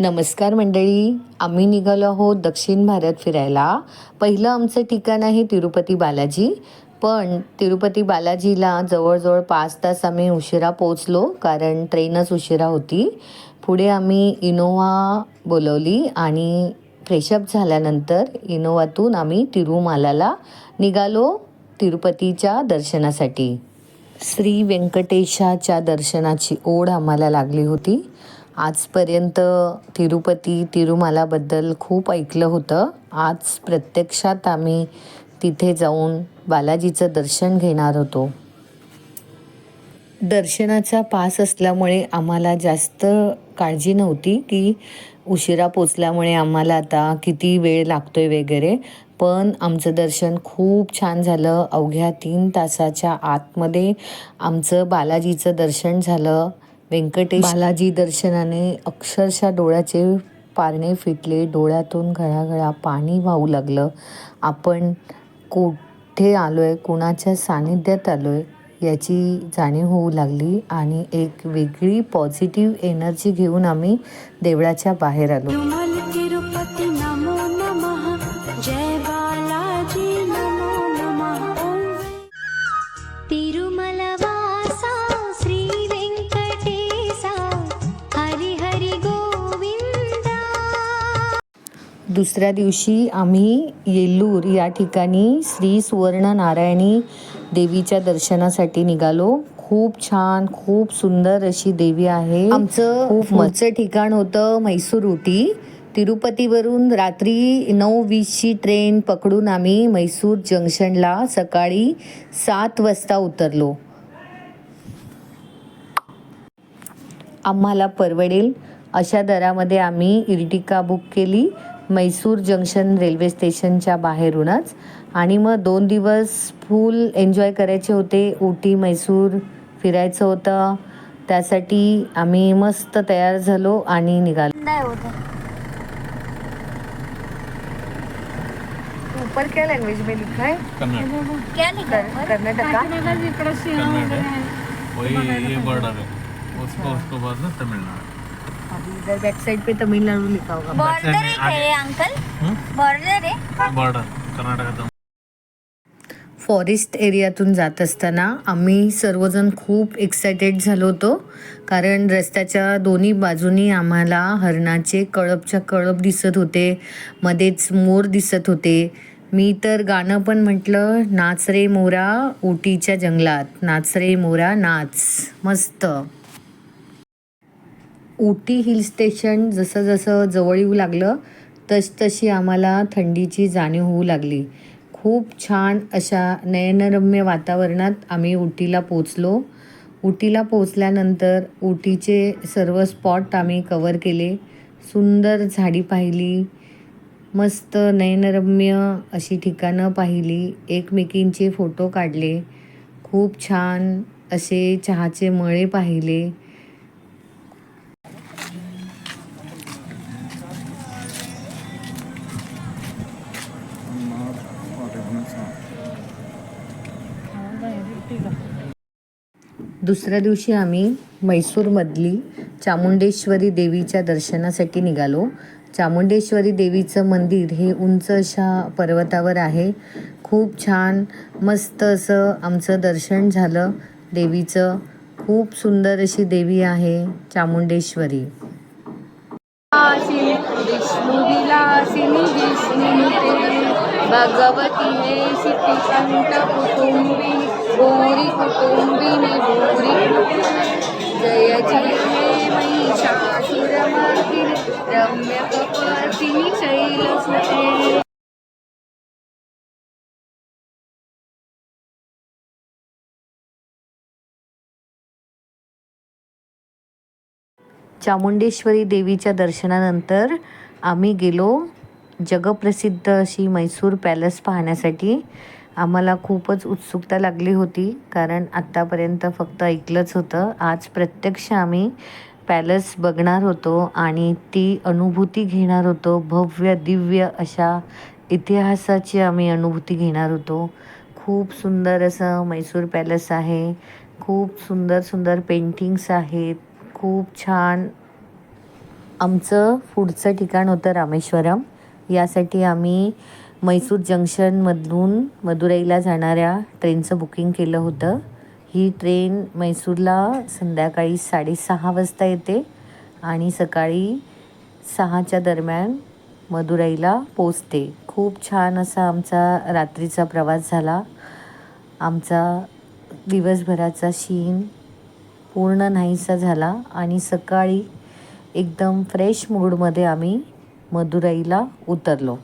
नमस्कार मंडळी, आम्ही निघालो आहोत दक्षिण भारत फिरायला. पहिलं आमचं ठिकाण आहे तिरुपती बालाजी. पण तिरुपती बालाजीला जवळजवळ 5 तास आम्ही उशिरा पोचलो, कारण ट्रेनच उशिरा होती. पुढे आम्ही इनोव्हा बोलवली आणि फ्रेशअप झाल्यानंतर इनोव्हातून आम्ही तिरुमालाला निघालो तिरुपतीच्या दर्शनासाठी. श्री व्यंकटेशाच्या दर्शनाची ओढ आम्हाला लागली होती. आजपर्यंत तिरुमालाबद्दल खूप ऐकलं होतं. आज प्रत्यक्षात आम्ही तिथे जाऊन बालाजीचं दर्शन घेणार होतो. दर्शनाचा पास असल्यामुळे आम्हाला जास्त काळजी नव्हती की उशिरा पोचल्यामुळे आम्हाला आता किती वेळ लागतोय वगैरे. पण आमचं दर्शन खूप छान झालं. अवघ्या 3 तासाच्या आतमध्ये आमचं बालाजीचं दर्शन झालं. बालाजी दर्शनाने अक्षरशः डोळ्याचे पारणे फिटले. डोळ्यातून घळाघळा पाणी वाहू लागलं. आपण कुठे आलो आहे, कुणाच्या सानिध्यात आलो आहे याची जाणीव होऊ लागली आणि एक वेगळी पॉझिटिव्ह एनर्जी घेऊन आम्ही देवळाच्या बाहेर आलो. दुसऱ्या दिवशी आम्ही येल्लूर या ठिकाणी श्री सुवर्णनारायणी देवीच्या दर्शनासाठी निघालो. खूप छान, खूप सुंदर अशी देवी आहे. आमचं खूप मस्त ठिकाण होतं म्हैसूर उटी. तिरुपतीवरून रात्री 9:20ची ट्रेन पकडून आम्ही म्हैसूर जंक्शनला सकाळी 7 वाजता उतरलो. आम्हाला परवडेल अशा दरामध्ये आम्ही इर्टिका बुक केली म्हैसूर जंक्शन रेल्वे स्टेशनच्या बाहेरूनच. आणि मग 2 दिवस फुल एन्जॉय करायचे होते. उटी म्हैसूर फिरायचं होतं. त्यासाठी आम्ही मस्त तयार झालो आणि निघालो. ऊपर क्या लैंग्वेज में लिखा है? क्या लिखा है? कर्नाटका. वही ये बॉर्डर है, उसको बाद में तमिलनाडु. अभी इधर बैक साइड पे तमिलनाडु लिखा होगा. बॉर्डर है अंकल, बॉर्डर है. बॉर्डर कर्नाटक. फॉरेस्ट एरियातून जात असताना आम्ही सर्वजण खूप एक्सायटेड झालो होतो, कारण रस्त्याच्या दोन्ही बाजूनी आम्हाला हरणाचे कळपच्या कळप दिसत होते. मध्येच मोर दिसत होते. मी तर गाणं पण म्हटलं, नाच रे मोरा उटीच्या जंगलात, नाच रे मोरा नाच. मस्त. उटी हिल स्टेशन जसं जसं जवळ येऊ लागलं तशी आम्हाला थंडीची जाणीव होऊ लागली. खूप छान अशा नयनरम्य वातावरणात आम्ही उटीला पोचलो. उटीला पोचल्यानंतर उटीचे सर्व स्पॉट आम्ही कवर केले. सुंदर झाडी पाहिली, मस्त नयनरम्य अशी ठिकाणं पाहिली, एकमेकींचे फोटो काढले. खूप छान असे चहाचे मळे पाहिले. दुसऱ्या दिवशी आम्ही म्हैसूरमधली चामुंडेश्वरी देवीच्या दर्शनासाठी निघालो. चामुंडेश्वरी देवीचं मंदिर हे उंच अशा पर्वतावर आहे. खूप छान मस्त असं आमचं दर्शन झालं देवीचं. खूप सुंदर अशी देवी आहे चामुंडेश्वरी. भगवती हे सिद्धी कंठ कुटुंबी गौरी कुटुंबिनी गौरी. जय जय हे महिषासुरमर्दिनी रम्य कपर्दिनी शैलसुते. चामुंडेश्वरी देवीच्या दर्शनानंतर आम्ही गेलो जगप्रसिद्ध अशी म्हैसूर पॅलेस पाहण्यासाठी. आम्हाला खूपच उत्सुकता लागली होती, कारण आत्तापर्यंत फक्त ऐकलंच होतं. आज प्रत्यक्ष आम्ही पॅलेस बघणार होतो आणि ती अनुभूती घेणार होतो. भव्य दिव्य अशा इतिहासाची आम्ही अनुभूती घेणार होतो. खूप सुंदर असं म्हैसूर पॅलेस आहे. खूप सुंदर सुंदर पेंटिंग्स आहेत. खूप छान आमचं पुढचं ठिकाण होतं रामेश्वरम. यासाठी आम्ही मैसूर जंक्शनमधून मदुराईला जाणाऱ्या ट्रेनचं बुकिंग केलं होतं. ही ट्रेन मैसूरला संध्याकाळी 6:30 वाजता येते आणि सकाळी 6च्या दरम्यान मदुराईला पोचते. खूप छान असा आमचा रात्रीचा प्रवास झाला. आमचा दिवसभराचा शीण पूर्ण नाहीसा झाला आणि सकाळी एकदम फ्रेश मूडमध्ये आम्ही मदुराईला उतरलो.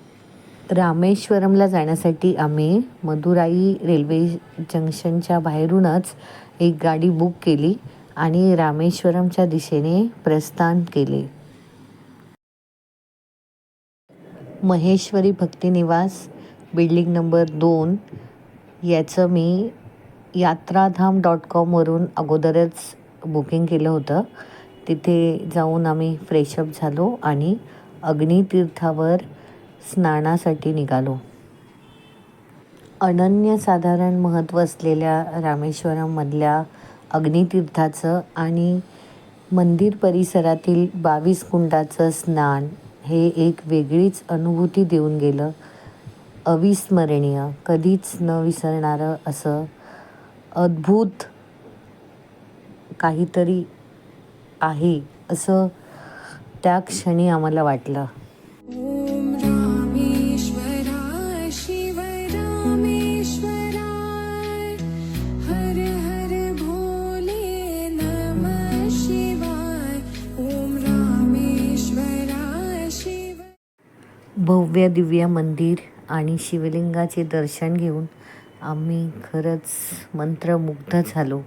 रामेश्वरमला जाण्यासाठी आम्ही मदुराई रेल्वे जंक्शनच्या बाहेरूनच एक गाडी बुक केली आणि रामेश्वरमच्या दिशेने प्रस्थान केले. महेश्वरी भक्तिनिवास बिल्डिंग नंबर 2 याचं मी यात्राधाम.com अगोदरच बुकिंग केलं होतं. तिथे जाऊन आम्ही फ्रेशअप झालो आणि अग्नितीर्थावर स्नानासाठी निघालो. अनन्यसाधारण महत्त्व असलेल्या रामेश्वरममधल्या अग्नितीर्थाचं आणि मंदिर परिसरातील 22 कुंडाचं स्नान हे एक वेगळीच अनुभूती देऊन गेलं. अविस्मरणीय, कधीच न विसरणारं असं अद्भुत काहीतरी आहे असं त्या क्षणी आम्हाला वाटलं. ओम रामेश्वराय शिव रामेश्वराय हर हर भोले नमः शिवाय ओम रामेश्वराय शिव. भव्य दिव्य मंदिर आणि शिवलिंगाचे दर्शन घेऊन आम्ही खरंच मंत्रमुग्ध झालो.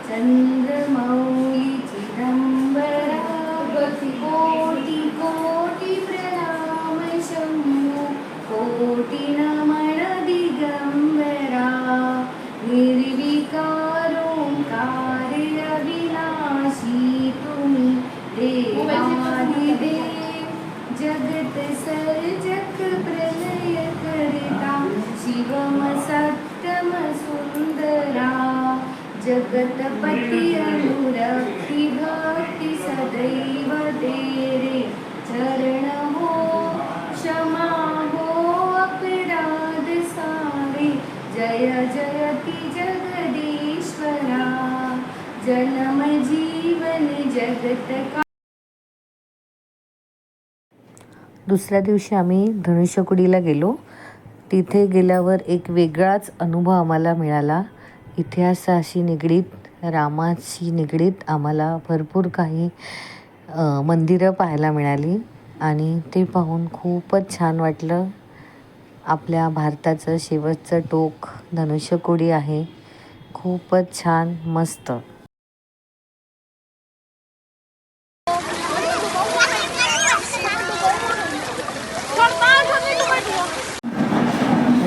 चंद्रमौळी चिदंबरा कोटी कोटी प्रणाम शंभो कोटी नमन दिगंबरा निर्विकारोंकार अविनाशी तुम्ही देवादिदेव जगत सर्जक प्रलय करता शिवम सत्यम सुंदरा जगतपति अनुरक्ति भक्ति सदैव तेरे चरण हो क्षमा हो अपराध सारे जय जयति जगदीश्वरा जन्म जीवन जगत का. दुसऱ्या दिवशी आम्ही धनुष्यकोडीला गेलो. तिथे गेल्यावर एक वेगळाच अनुभव आम्हाला मिळाला. इतिहासाशी निगडीत, रामाशी निगडीत आम्हाला भरपूर काही मंदिरं पाहायला मिळाली आणि ते पाहून खूपच छान वाटलं. आपल्या भारताचं शेवटचं टोक धनुष्यकोडी आहे. खूपच छान, मस्त.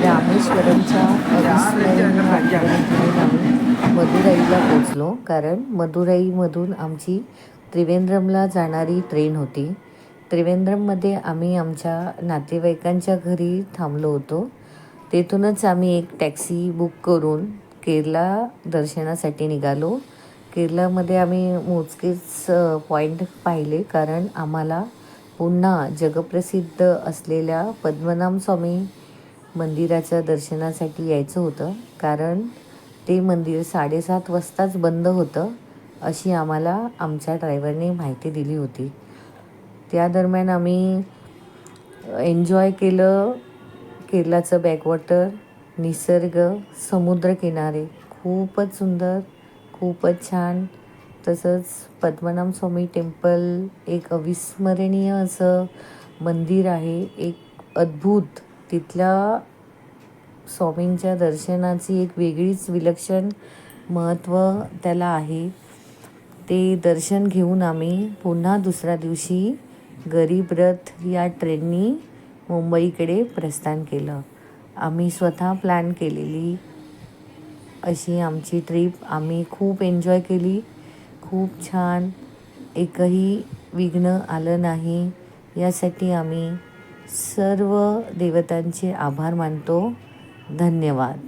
रामेश्वरमच्या अविस्मरणीय आम्ही मदुराईला पोचलो. कारण मदुराईमधून आमची त्रिवेंद्रमला जाणारी ट्रेन होती. त्रिवेंद्रममध्ये आम्ही आमच्या नातेवाईकांच्या घरी थांबलो होतो. तेथूनच आम्ही एक टॅक्सी बुक करून केरला दर्शनासाठी निघालो. केरलामध्ये आम्ही मोजकेच पॉईंट पाहिले कारण आम्हाला पुन्हा जगप्रसिद्ध असलेल्या पद्मनाभ स्वामी मंदिराच्या दर्शनासाठी यायचं होतं. कारण ते मंदिर 7:30 वाजताच बंद होतं अशी आम्हाला आमच्या ड्रायव्हरने माहिती दिली होती. त्या दरम्यान आम्ही एन्जॉय केलं केरलाचं बॅकवॉटर, निसर्ग, समुद्रकिनारे. खूपच सुंदर, खूपच छान. तसंच पद्मनाभ स्वामी टेम्पल एक अविस्मरणीय असं मंदिर आहे. एक अद्भुत, तिथल्या स्वामींच्या दर्शनाची एक वेगळीच विलक्षण महत्त्व त्याला आहे. ते दर्शन घेऊन आम्ही पुन्हा दुसऱ्या दिवशी गरीब रथ या ट्रेननी मुंबईकडे प्रस्थान केलं. आम्ही स्वतः प्लॅन केलेली अशी आमची ट्रीप आम्ही खूप एन्जॉय केली. खूप छान, एकही विघ्न आलं नाही यासाठी आम्ही सर्व देवतांचे आभार मानतो. धन्यवाद.